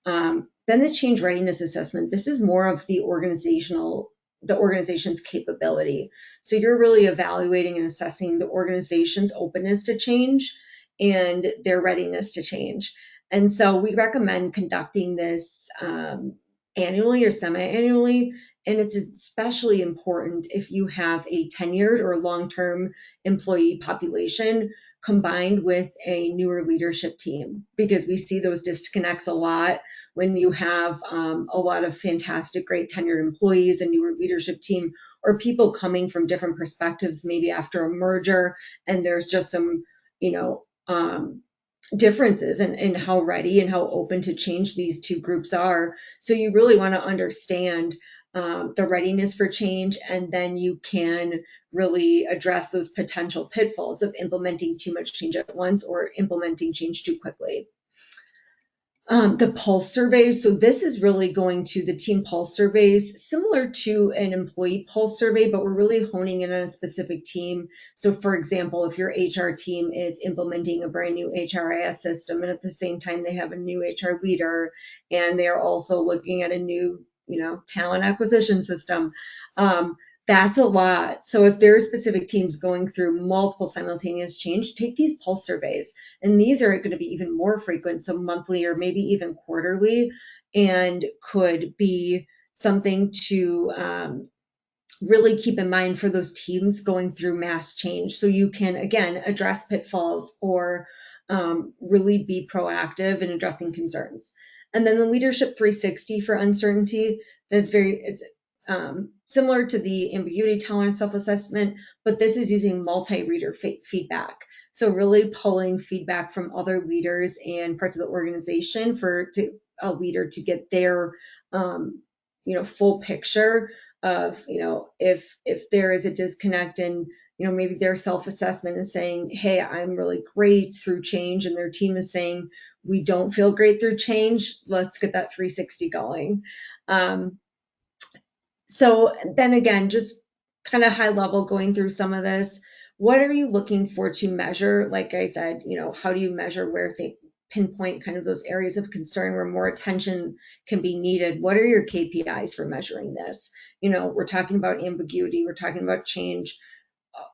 Then the change readiness assessment. This is more of the organization's capability. So you're really evaluating and assessing the organization's openness to change and their readiness to change. And so we recommend conducting this annually or semi-annually, and it's especially important if you have a tenured or long-term employee population combined with a newer leadership team, because we see those disconnects a lot when you have a lot of fantastic, great tenured employees, a newer leadership team, or people coming from different perspectives, maybe after a merger, and there's just some, differences in how ready and how open to change these two groups are. So you really want to understand the readiness for change, and then you can really address those potential pitfalls of implementing too much change at once or implementing change too quickly. The pulse surveys. So this is really going to the team pulse surveys, similar to an employee pulse survey, but we're really honing in on a specific team. So for example, if your HR team is implementing a brand new HRIS system, and at the same time they have a new HR leader, and they're also looking at a new, talent acquisition system, that's a lot. So if there are specific teams going through multiple simultaneous change, take these pulse surveys. And these are going to be even more frequent, so monthly or maybe even quarterly, and could be something to really keep in mind for those teams going through mass change. So you can, again, address pitfalls or really be proactive in addressing concerns. And then the leadership 360 for uncertainty, it's similar to the ambiguity tolerance self-assessment, but this is using multi-reader feedback. So really pulling feedback from other leaders and parts of the organization for a leader to get their full picture of, if there is a disconnect, and maybe their self-assessment is saying, hey, I'm really great through change, and their team is saying, we don't feel great through change, let's get that 360 going. So then again, just kind of high level going through some of this, what are you looking for to measure? Like I said, how do you measure where they pinpoint kind of those areas of concern where more attention can be needed? What are your KPIs for measuring this? We're talking about ambiguity, we're talking about change.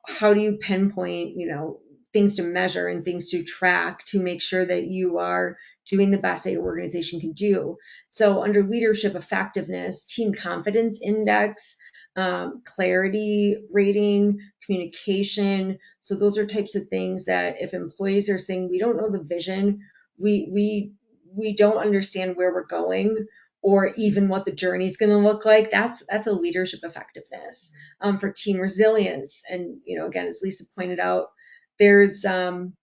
How do you pinpoint, things to measure and things to track to make sure that you are doing the best that your organization can do? So under leadership effectiveness, team confidence index, clarity rating, communication. So those are types of things that if employees are saying, we don't know the vision, we don't understand where we're going, or even what the journey is going to look like, that's a leadership effectiveness. For team resilience, and again, as Lisa pointed out, there's some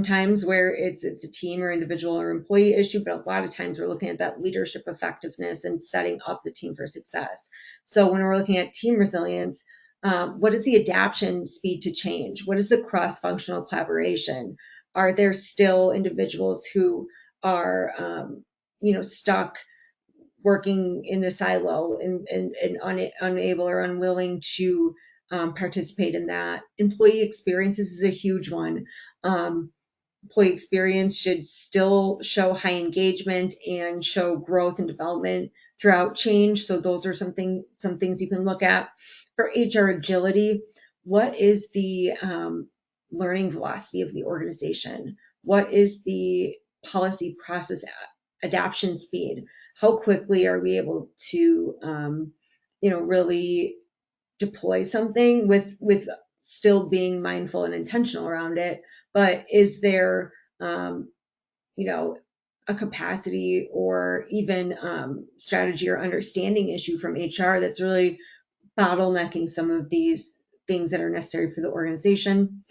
times where it's a team or individual or employee issue, but a lot of times we're looking at that leadership effectiveness and setting up the team for success. So when we're looking at team resilience, what is the adaptation speed to change? What is the cross-functional collaboration? Are there still individuals who are stuck working in a silo and unable or unwilling to participate in that? Employee experiences is a huge one. Employee experience should still show high engagement and show growth and development throughout change. So those are some things you can look at. For HR agility, what is the learning velocity of the organization? What is the policy process adoption speed? How quickly are we able to, really deploy something with still being mindful and intentional around it? But is there, um, you know, a capacity or even strategy or understanding issue from HR that's really bottlenecking some of these things that are necessary for the organization?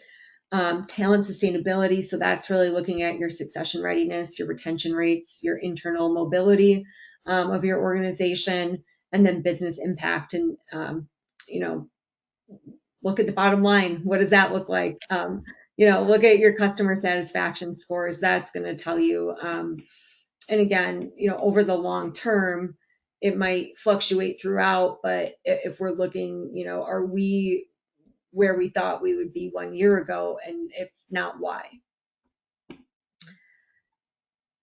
Talent sustainability, so that's really looking at your succession readiness, your retention rates, your internal mobility of your organization, and then business impact. And you know, look at the bottom line. What does that look like? Look at your customer satisfaction scores. That's going to tell you. And again, over the long term, it might fluctuate throughout, but if we're looking, are we where we thought we would be 1 year ago, and if not, why?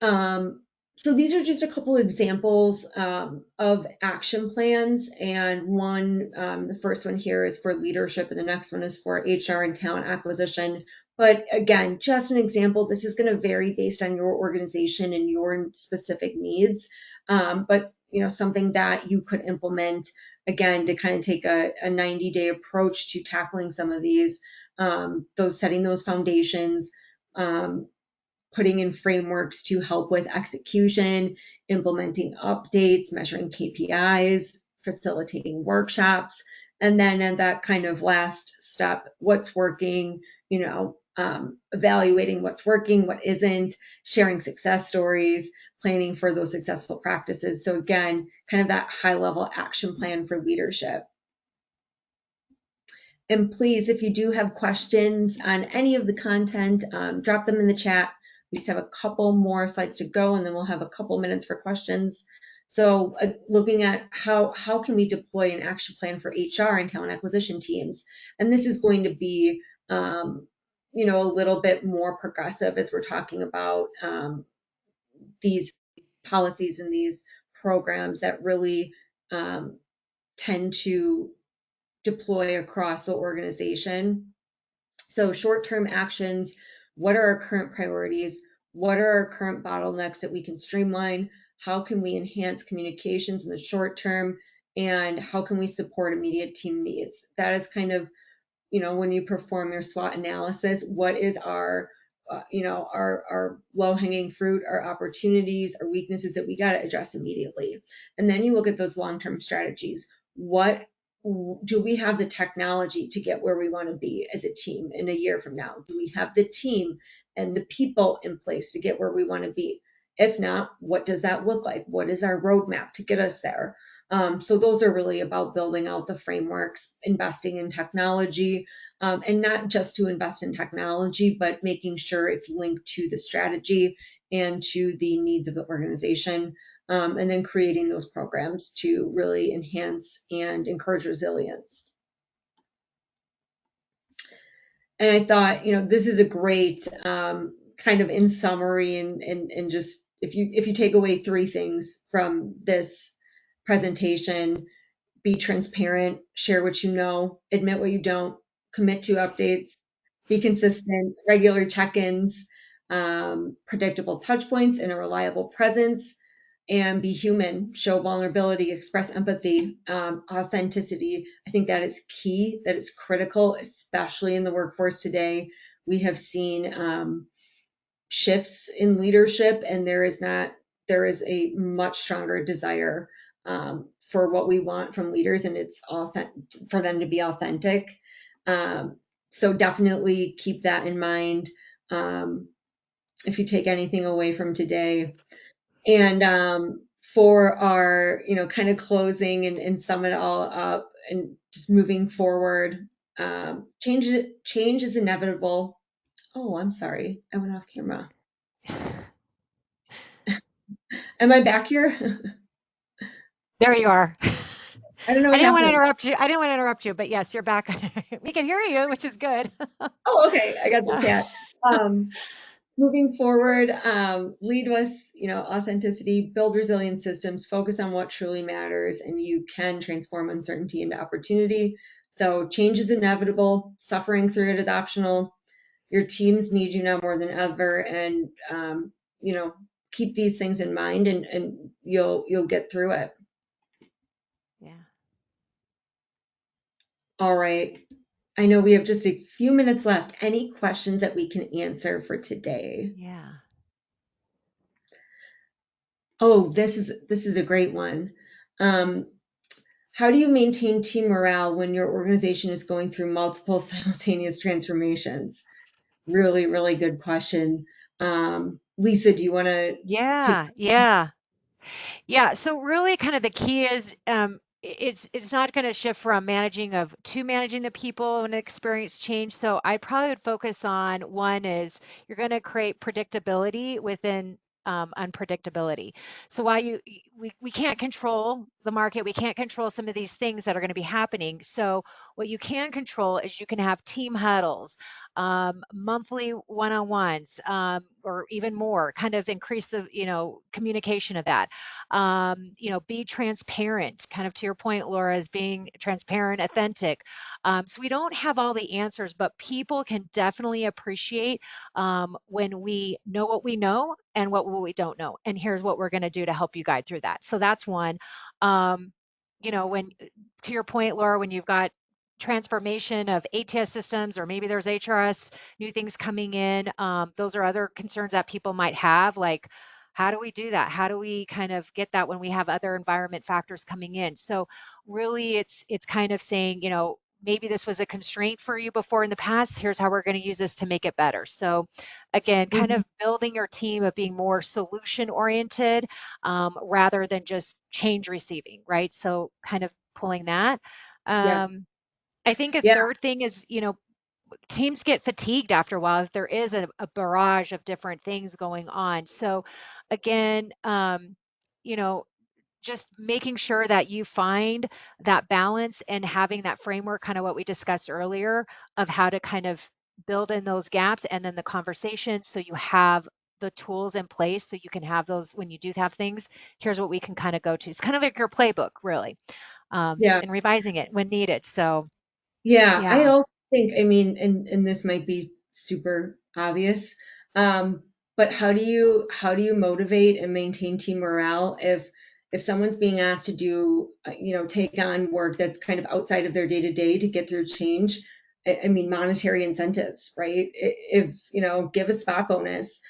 Um, so these are just a couple of examples of action plans, and the first one here is for leadership, and the next one is for HR and talent acquisition. But again, just an example. This is going to vary based on your organization and your specific needs, but something that you could implement again to kind of take a 90-day approach to tackling some of these, those setting those foundations. Putting in frameworks to help with execution, implementing updates, measuring KPIs, facilitating workshops, and then at that kind of last step, what's working, evaluating what's working, what isn't, sharing success stories, planning for those successful practices. So again, kind of that high level action plan for leadership. And please, if you do have questions on any of the content, drop them in the chat. We just have a couple more slides to go, and then we'll have a couple minutes for questions. So looking at how can we deploy an action plan for HR and talent acquisition teams. And this is going to be, a little bit more progressive as we're talking about these policies and these programs that really tend to deploy across the organization. So short-term actions, what are our current priorities? What are our current bottlenecks that we can streamline? How can we enhance communications in the short term? And how can we support immediate team needs? That is kind of, when you perform your SWOT analysis, what is our our low hanging fruit, our opportunities, our weaknesses that we got to address immediately. And then you look at those long-term strategies. What do we have the technology to get where we want to be as a team in a year from now? Do we have the team and the people in place to get where we want to be? If not, what does that look like? What is our roadmap to get us there? So those are really about building out the frameworks, investing in technology, and not just to invest in technology, but making sure it's linked to the strategy and to the needs of the organization, and then creating those programs to really enhance and encourage resilience. And I thought, this is a great kind of in summary, and just if you take away three things from this presentation: be transparent, share what you know, admit what you don't, commit to updates, be consistent, regular check-ins, predictable touch points, and a reliable presence, and be human, show vulnerability, express empathy, authenticity. I think that is key, that is critical, especially in the workforce today. We have seen shifts in leadership, and there is a much stronger desire for what we want from leaders, and it's for them to be authentic. So definitely keep that in mind if you take anything away from today. And for our, kind of closing and sum it all up and just moving forward, change is inevitable. Oh, I'm sorry, I went off camera. Am I back here? There you are. I don't know I what didn't want to happened. interrupt you. I didn't want to interrupt you, but yes, you're back. We can hear you, which is good. Oh, okay, I got the Yeah. chat. Um, moving forward, lead with, authenticity, build resilient systems, focus on what truly matters, and you can transform uncertainty into opportunity. So change is inevitable. Suffering through it is optional. Your teams need you now more than ever, and you know, keep these things in mind, and you'll get through it. Yeah. All right. I know we have just a few minutes left. Any questions that we can answer for today? Yeah. Oh, this is a great one. Um, how do you maintain team morale when your organization is going through multiple simultaneous transformations? Really, really good question. Lisa, do you want to take? Yeah. Yeah. Yeah, so really kind of the key is it's not going to shift from managing of to managing the people and experience change. So I probably would focus on one is you're going to create predictability within unpredictability. So while we can't control the market, we can't control some of these things that are going to be happening. So what you can control is you can have team huddles, monthly one-on-ones, or even more, kind of increase the communication of that. Be transparent, kind of to your point, Laura, as being transparent, authentic. So we don't have all the answers, but people can definitely appreciate when we know what we know and what we don't know. And here's what we're going to do to help you guide through that. So that's one. When to your point, Laura, when you've got transformation of ATS systems, or maybe there's HRS new things coming in, those are other concerns that people might have, like how do we do that? How do we kind of get that when we have other environment factors coming in? So really it's kind of saying, maybe this was a constraint for you before in the past. Here's how we're going to use this to make it better. So again, kind Mhm. of building your team of being more solution oriented, rather than just change receiving, right? So kind of pulling that. Yeah, I think a yeah, third thing is, teams get fatigued after a while if there is a barrage of different things going on. So again, you know, just making sure that you find that balance and having that framework, kind of what we discussed earlier, of how to kind of build in those gaps and then the conversation so you have the tools in place so you can have those when you do have things. Here's what we can kind of go to. It's kind of like your playbook, really, yeah. and revising it when needed. So, Yeah, I yeah. also think, I mean, and this might be super obvious, but how do you motivate and maintain team morale if someone's being asked to do, take on work that's kind of outside of their day to day to get through change? I mean, monetary incentives, right? If, give a spot bonus,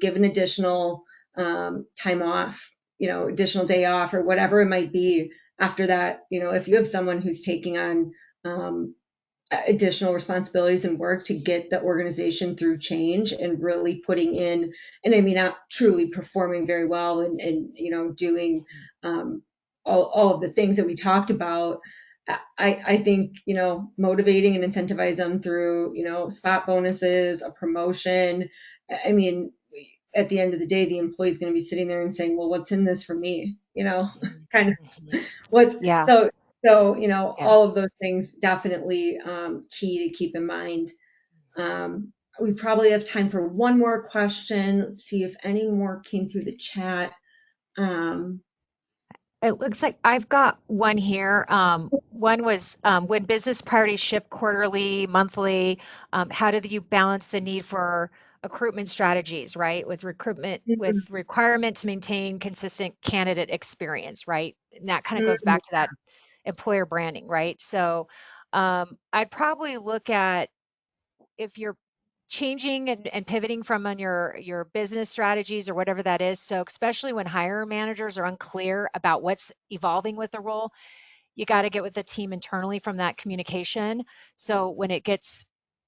give an additional time off, additional day off or whatever it might be after that. If you have someone who's taking on um, additional responsibilities and work to get the organization through change and really putting in, and I mean, not truly performing very well and doing all of the things that we talked about. I think, motivating and incentivize them through, spot bonuses, a promotion. I mean, at the end of the day, the employee is going to be sitting there and saying, well, what's in this for me? Mhm, Kind of mhm. what, Yeah, so, yeah. all of those things definitely key to keep in mind. We probably have time for one more question. Let's see if any more came through the chat. Um, It looks like I've got one here. One was when business priorities shift quarterly, monthly, how do you balance the need for recruitment strategies, right? With requirement to maintain consistent candidate experience, right? And that kind of goes mm, back to that employer branding, right? So I'd probably look at if you're changing and pivoting from on your business strategies or whatever that is. So especially when hiring managers are unclear about what's evolving with the role, you got to get with the team internally from that communication. So when it gets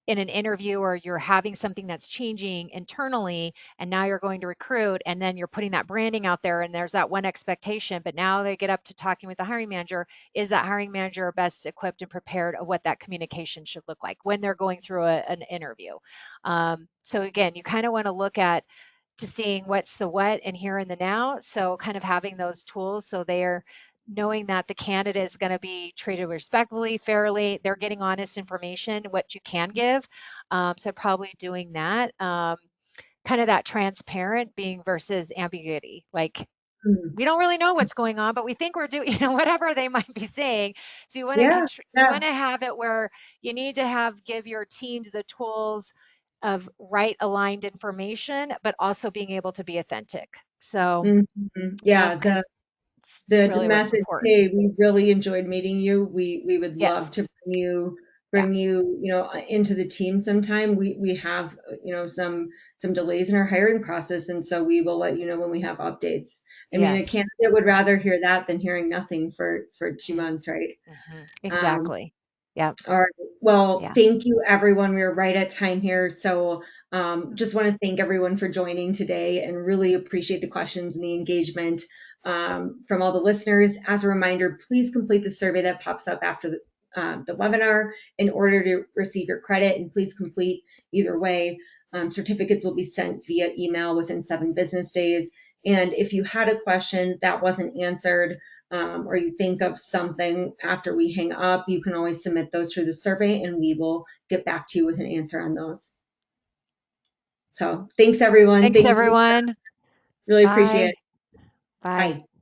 in an interview or you're having something that's changing internally and now you're going to recruit and then you're putting that branding out there and there's that one expectation, but now they get up to talking with the hiring manager, is that hiring manager best equipped and prepared of what that communication should look like when they're going through an interview? So again, you kind of want to look at to seeing what's the what and here and the now. So kind of having those tools so they're knowing that the candidate is going to be treated respectfully, fairly, they're getting honest information, what you can give. So probably doing that. kind of that transparent being versus ambiguity. Like Mm. we don't really know what's going on, but we think we're doing, whatever they might be saying. So Yeah, you yeah. want to have it where you need to give your teams the tools of right aligned information, but also being able to be authentic. So, Mhm. Yeah, because it's the really what's message, important. hey, we really enjoyed meeting you. We would love to Yes. Yeah. bring you, into the team sometime. We have, some delays in our hiring process, and so we will let you know when we have updates. I mean, a Yes. candidate would rather hear that than hearing nothing for 2 months, right? Um, Exactly. Yeah. all right. Well, Yeah. thank you, everyone. We're right at time here. So just want to thank everyone for joining today and really appreciate the questions and the engagement from all the listeners. As a reminder, please complete the survey that pops up after the webinar in order to receive your credit. And please complete either way. Certificates will be sent via email within 7 business days. And if you had a question that wasn't answered, or you think of something after we hang up, you can always submit those through the survey and we will get back to you with an answer on those. So thanks, everyone. Thanks, Thank you. everyone. Really appreciate it. Bye. Bye. Bye.